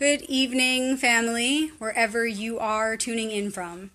Good evening, family, wherever you are tuning in from.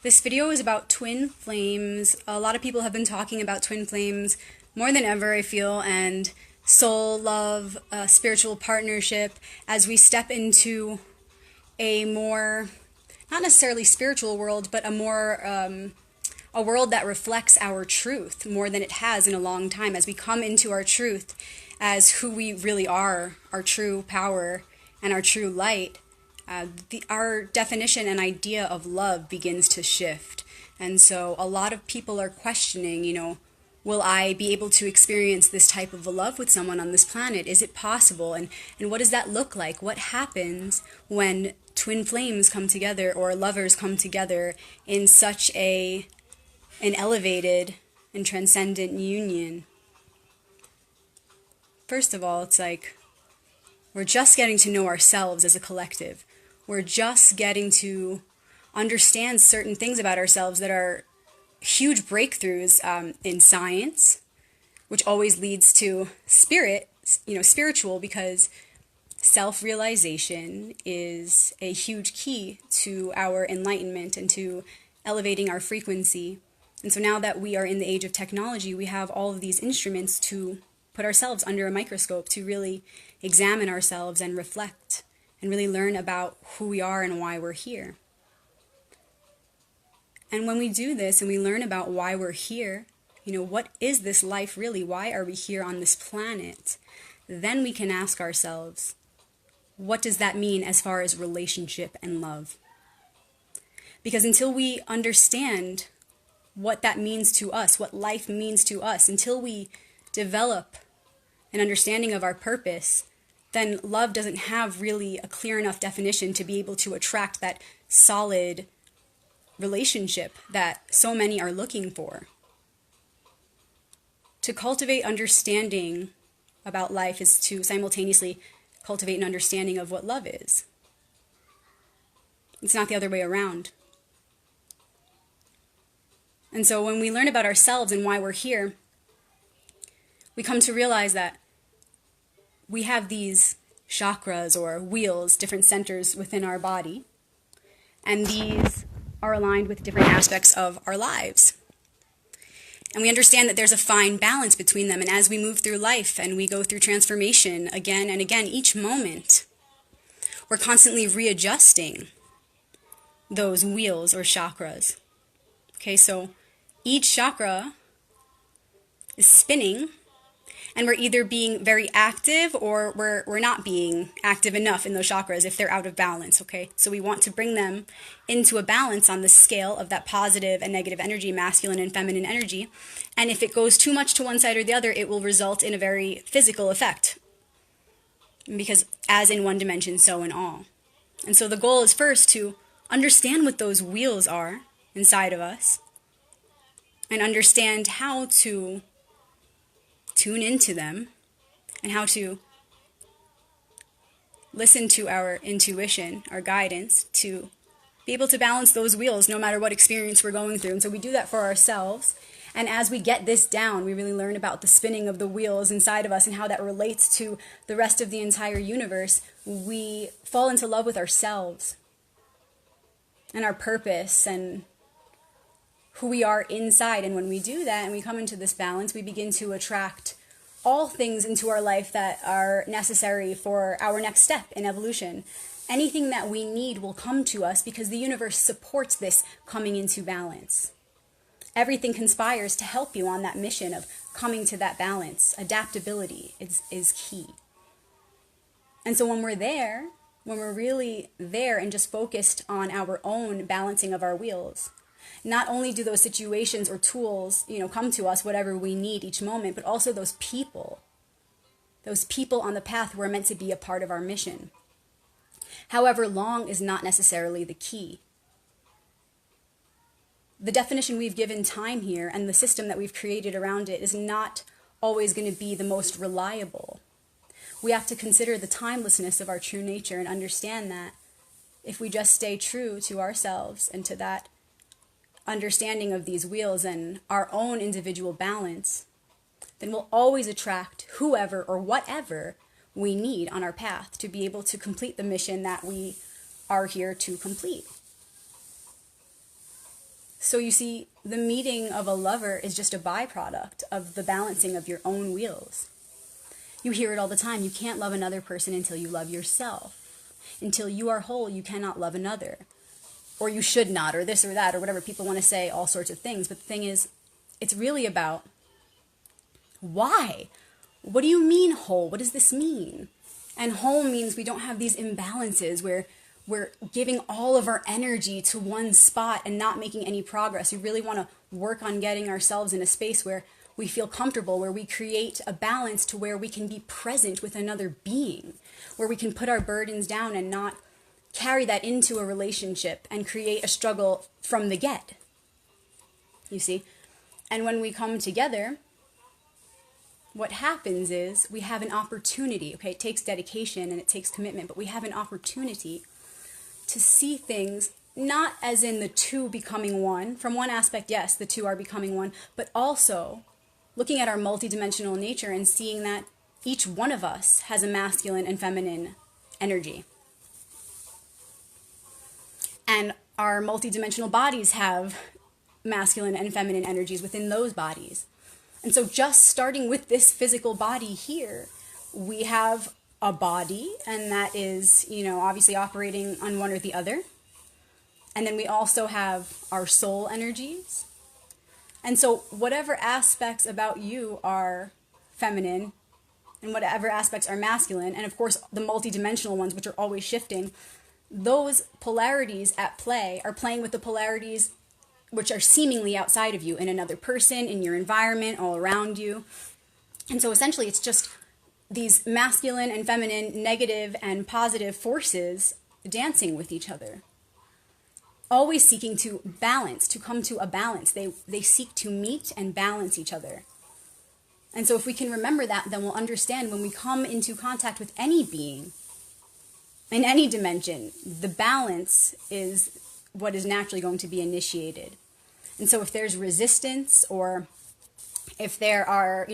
This video is about twin flames. A lot of people have been talking about twin flames more than ever, I feel, and soul love, spiritual partnership, as we step into a more, not necessarily spiritual world, but a world that reflects our truth more than it has in a long time, as we come into our truth as who we really are, our true power and our true light. Our definition and idea of love begins to shift. And so a lot of people are questioning, will I be able to experience this type of a love with someone on this planet? Is it possible? And what does that look like? What happens when twin flames come together or lovers come together in such an elevated and transcendent union? First of all, it's like we're just getting to know ourselves as a collective. We're just getting to understand certain things about ourselves that are huge breakthroughs in science, which always leads to spiritual, because self-realization is a huge key to our enlightenment and to elevating our frequency. And so now that we are in the age of technology, we have all of these instruments to put ourselves under a microscope, to really examine ourselves and reflect and really learn about who we are and why we're here. And when we do this and we learn about why we're here, what is this life really? Why are we here on this planet? Then we can ask ourselves, what does that mean as far as relationship and love? Because until we understand what that means to us, what life means to us, until we develop an understanding of our purpose, then love doesn't have really a clear enough definition to be able to attract that solid relationship that so many are looking for. To cultivate understanding about life is to simultaneously cultivate an understanding of what love is. It's not the other way around. And so when we learn about ourselves and why we're here, we come to realize that we have these chakras or wheels, different centers within our body, and these are aligned with different aspects of our lives. And we understand that there's a fine balance between them, and as we move through life and we go through transformation again and again, each moment, we're constantly readjusting those wheels or chakras. Okay, so each chakra is spinning, and we're either being very active or we're not being active enough in those chakras if they're out of balance, okay? So we want to bring them into a balance on the scale of that positive and negative energy, masculine and feminine energy. And if it goes too much to one side or the other, it will result in a very physical effect. Because as in one dimension, so in all. And so the goal is first to understand what those wheels are inside of us and understand how to tune into them and how to listen to our intuition, our guidance, to be able to balance those wheels no matter what experience we're going through. And so we do that for ourselves. And as we get this down, we really learn about the spinning of the wheels inside of us and how that relates to the rest of the entire universe. We fall into love with ourselves and our purpose and who we are inside. And when we do that and we come into this balance, we begin to attract all things into our life that are necessary for our next step in evolution. Anything that we need will come to us because the universe supports this coming into balance. Everything conspires to help you on that mission of coming to that balance. Adaptability is key. And so when we're there, when we're really there and just focused on our own balancing of our wheels, not only do those situations or tools, come to us, whatever we need each moment, but also those people on the path who are meant to be a part of our mission. However, long is not necessarily the key. The definition we've given time here and the system that we've created around it is not always going to be the most reliable. We have to consider the timelessness of our true nature and understand that if we just stay true to ourselves and to that understanding of these wheels and our own individual balance, then we'll always attract whoever or whatever we need on our path to be able to complete the mission that we are here to complete. So you see, the meeting of a lover is just a byproduct of the balancing of your own wheels. You hear it all the time. You can't love another person until you love yourself. Until you are whole, you cannot love another. Or you should not, or this or that, or whatever. People want to say all sorts of things. But the thing is, it's really about why? What do you mean whole? What does this mean? And whole means we don't have these imbalances where we're giving all of our energy to one spot and not making any progress. We really want to work on getting ourselves in a space where we feel comfortable, where we create a balance to where we can be present with another being, where we can put our burdens down and not carry that into a relationship and create a struggle from the get. You see? And when we come together, what happens is we have an opportunity. Okay, it takes dedication and it takes commitment, but we have an opportunity to see things not as in the two becoming one. From one aspect, yes, the two are becoming one, but also looking at our multidimensional nature and seeing that each one of us has a masculine and feminine energy. And our multidimensional bodies have masculine and feminine energies within those bodies. And so just starting with this physical body here, we have a body, and that is, obviously operating on one or the other. And then we also have our soul energies. And so whatever aspects about you are feminine and whatever aspects are masculine, and of course the multidimensional ones, which are always shifting, those polarities at play are playing with the polarities which are seemingly outside of you, in another person, in your environment, all around you. And so essentially it's just these masculine and feminine, negative and positive forces dancing with each other, always seeking to balance, to come to a balance. They seek to meet and balance each other. And so if we can remember that, then we'll understand when we come into contact with any being, in any dimension, the balance is what is naturally going to be initiated. And so if there's resistance, or if there are,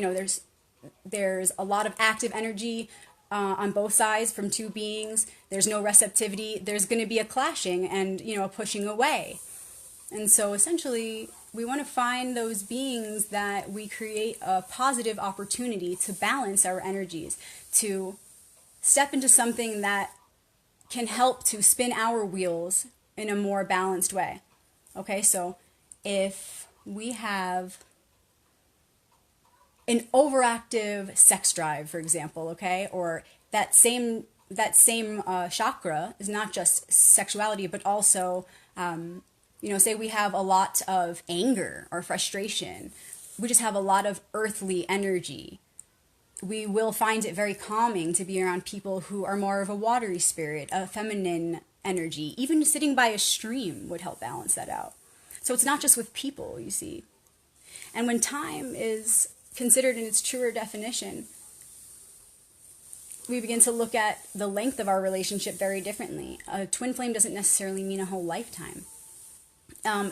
there's a lot of active energy on both sides from two beings, there's no receptivity, there's going to be a clashing and, a pushing away. And so essentially, we want to find those beings that we create a positive opportunity to balance our energies, to step into something that can help to spin our wheels in a more balanced way. Okay, so if we have an overactive sex drive, for example, okay, or that same chakra is not just sexuality, but also, say we have a lot of anger or frustration. We just have a lot of earthly energy. We will find it very calming to be around people who are more of a watery spirit, a feminine energy. Even sitting by a stream would help balance that out. So it's not just with people, you see. And when time is considered in its truer definition, we begin to look at the length of our relationship very differently. A twin flame doesn't necessarily mean a whole lifetime.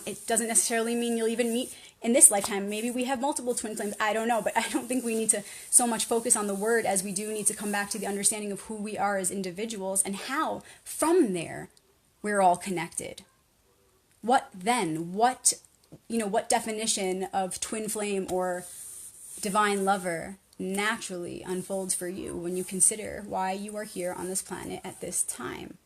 It doesn't necessarily mean you'll even meet in this lifetime. Maybe we have multiple twin flames. I don't know, but I don't think we need to so much focus on the word as we do need to come back to the understanding of who we are as individuals and how, from there, we're all connected. What then? What definition of twin flame or divine lover naturally unfolds for you when you consider why you are here on this planet at this time?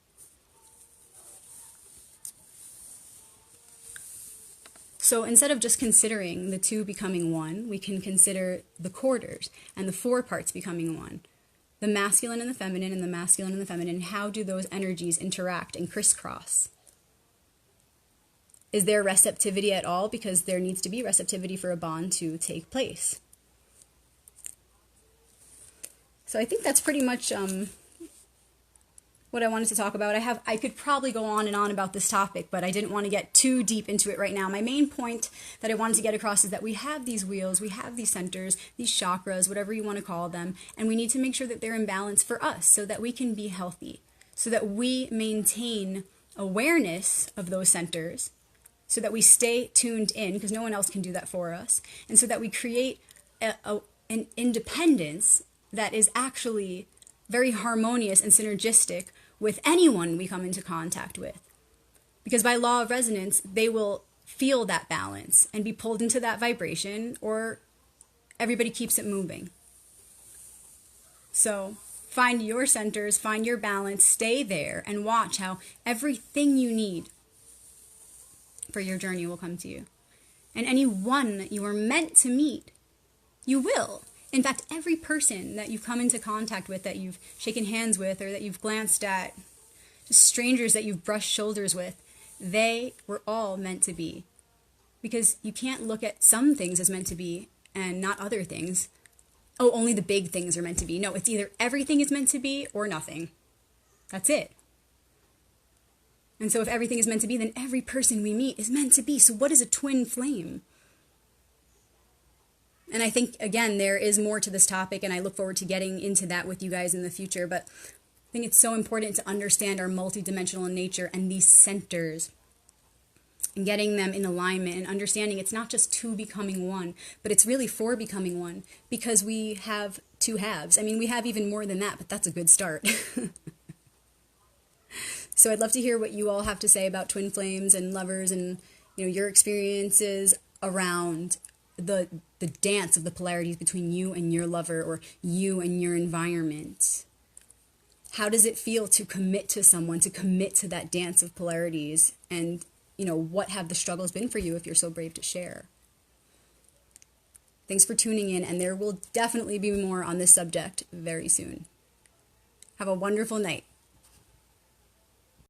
So instead of just considering the two becoming one, we can consider the quarters and the four parts becoming one. The masculine and the feminine, and the masculine and the feminine. How do those energies interact and crisscross? Is there receptivity at all? Because there needs to be receptivity for a bond to take place. So I think that's pretty much what I wanted to talk about. I could probably go on and on about this topic, but I didn't want to get too deep into it right now. My main point that I wanted to get across is that we have these wheels, we have these centers, these chakras, whatever you want to call them, and we need to make sure that they're in balance for us so that we can be healthy, so that we maintain awareness of those centers, so that we stay tuned in, because no one else can do that for us, and so that we create an independence that is actually very harmonious and synergistic with anyone we come into contact with. Because by law of resonance, they will feel that balance and be pulled into that vibration, or everybody keeps it moving. So find your centers, find your balance, stay there, and watch how everything you need for your journey will come to you. And any one that you are meant to meet, you will. In fact, every person that you've come into contact with, that you've shaken hands with, or that you've glanced at, just strangers that you've brushed shoulders with, they were all meant to be. Because you can't look at some things as meant to be and not other things. Oh, only the big things are meant to be. No, it's either everything is meant to be or nothing. That's it. And so if everything is meant to be, then every person we meet is meant to be. So what is a twin flame? And I think, again, there is more to this topic, and I look forward to getting into that with you guys in the future. But I think it's so important to understand our multidimensional nature and these centers, and getting them in alignment, and understanding it's not just two becoming one, but it's really four becoming one, because we have two halves. I mean, we have even more than that, but that's a good start. So I'd love to hear what you all have to say about twin flames and lovers, and your experiences around the dance of the polarities between you and your lover, or you and your environment. How does it feel to commit to someone, to commit to that dance of polarities? And what have the struggles been for you if you're so brave to share? Thanks for tuning in, and there will definitely be more on this subject very soon. Have a wonderful night.